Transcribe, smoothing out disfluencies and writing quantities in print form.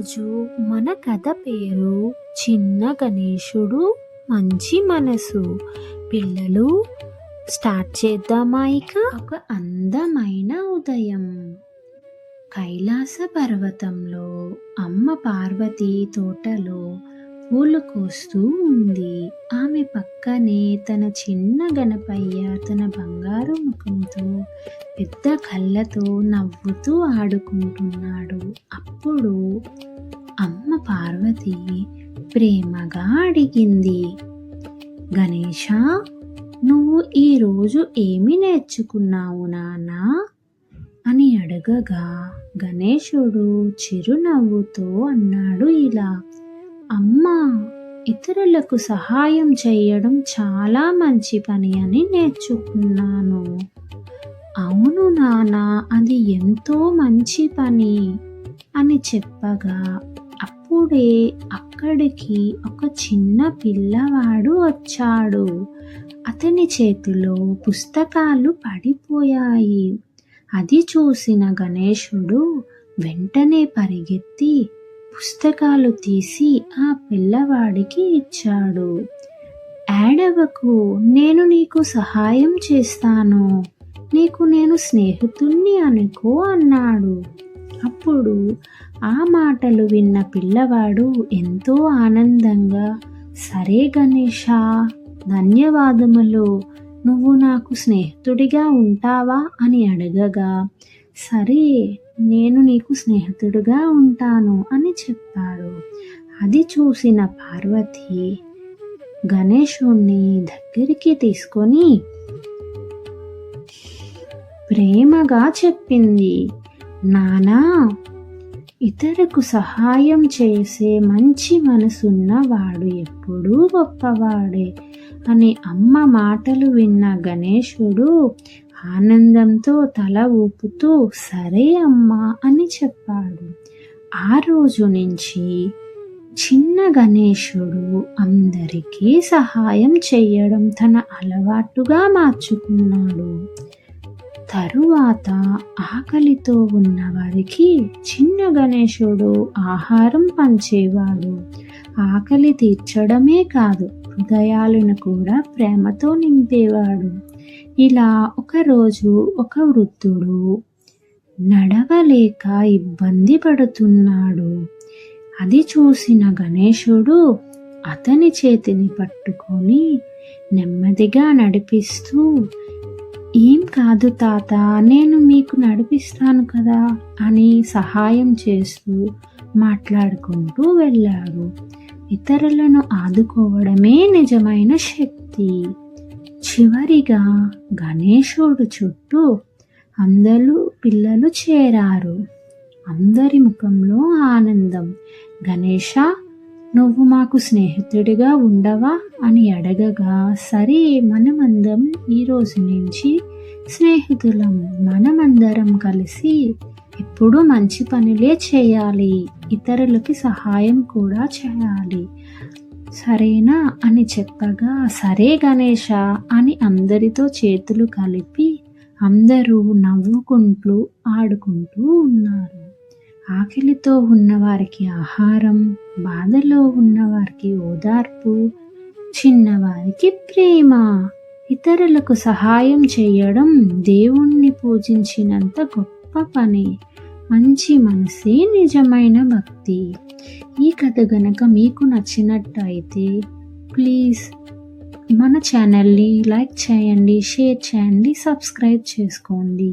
ఈరోజు మన కథ పేరు చిన్న గణేశుడు మంచి మనసు. పిల్లలు, స్టార్ట్ చేద్దామా? ఇక ఒక అందమైన ఉదయం. కైలాస పర్వతంలో అమ్మ పార్వతి తోటలో పూలు కోస్తూ ఉంది. ఆమె పక్కనే తన చిన్న గణపయ్య తన బంగారు ముఖంతో పెద్ద కళ్ళతో నవ్వుతూ ఆడుకుంటున్నాడు. అప్పుడు అమ్మ పార్వతి ప్రేమగా అడిగింది, గణేశ, నువ్వు ఈరోజు ఏమి నేర్చుకున్నావు నాన్నా అని అడగగా గణేశుడు చిరునవ్వుతో అన్నాడు ఇలా, అమ్మా, ఇతరులకు సహాయం చేయడం చాలా మంచి పని అని నేర్చుకున్నాను. అవును నానా, అది ఎంతో మంచి పని అని చెప్పగా అప్పుడే అక్కడికి ఒక చిన్న పిల్లవాడు వచ్చాడు. అతని చేతిలో పుస్తకాలు పడిపోయాయి. అది చూసిన గణేశుడు వెంటనే పరిగెత్తి పుస్తకాలు తీసి ఆ పిల్లవాడికి ఇచ్చాడు. ఏడవకు, నేను నీకు సహాయం చేస్తాను, నీకు నేను స్నేహితుణ్ణి అనుకో అన్నాడు. అప్పుడు ఆ మాటలు విన్న పిల్లవాడు ఎంతో ఆనందంగా, సరే గణేశ, ధన్యవాదములు, నువ్వు నాకు స్నేహితుడిగా ఉంటావా అని అడగగా, సరే, నేను నీకు స్నేహితుడిగా ఉంటాను అని చెప్పాడు. అది చూసిన పార్వతి గణేశుణ్ణి దగ్గరికి తీసుకొని ప్రేమగా చెప్పింది, నానా, ఇతరులకు సహాయం చేసే మంచి మనసున్నవాడు ఎప్పుడూ గొప్పవాడే అని అమ్మ మాటలు విన్న గణేశుడు ఆనందంతో తల ఊపుతూ సరే అమ్మా అని చెప్పాడు. ఆ రోజు నుంచి చిన్న గణేశుడు అందరికీ సహాయం చేయడం తన అలవాటుగా మార్చుకున్నాడు. తరువాత ఆకలితో ఉన్న వారికి చిన్న గణేశుడు ఆహారం పంచేవాడు. ఆకలి తీర్చడమే కాదు, హృదయాలను కూడా ప్రేమతో నింపేవాడు. ఇలా ఒకరోజు ఒక వృద్ధుడు నడవలేక ఇబ్బంది పడుతున్నాడు. అది చూసిన గణేశుడు అతని చేతిని పట్టుకొని నెమ్మదిగా నడిపిస్తూ, ఏం కాదు తాత, నేను మీకు నడిపిస్తాను కదా అని సహాయం చేస్తూ మాట్లాడుకుంటూ వెళ్ళాడు. ఇతరులను ఆదుకోవడమే నిజమైన శక్తి. చివరిగా గణేశుడు చుట్టూ అందరూ పిల్లలు చేరారు. అందరి ముఖంలో ఆనందం. గణేశ, నువ్వు మాకు స్నేహితుడిగా ఉండవా అని అడగగా, సరే, మనమందరం ఈరోజు నుంచి స్నేహితులం, మనమందరం కలిసి ఎప్పుడూ మంచి పనులే చేయాలి, ఇతరులకి సహాయం కూడా చేయాలి, సరేనా అని చెప్పగా, సరే గణేశ అని అందరితో చేతులు కలిపి అందరూ నవ్వుకుంటూ ఆడుకుంటూ ఉన్నారు. ఆకలితో ఉన్నవారికి ఆహారం, బాధలో ఉన్నవారికి ఓదార్పు, చిన్నవారికి ప్రేమ. ఇతరులకు సహాయం చేయడం దేవుణ్ణి పూజించినంత గొప్ప పని. మంచి మనసే నిజమైన భక్తి. ఈ కథ గనక మీకు నచ్చినట్టయితే ప్లీజ్ మన ఛానల్ని లైక్ చేయండి, షేర్ చేయండి, సబ్స్క్రైబ్ చేసుకోండి.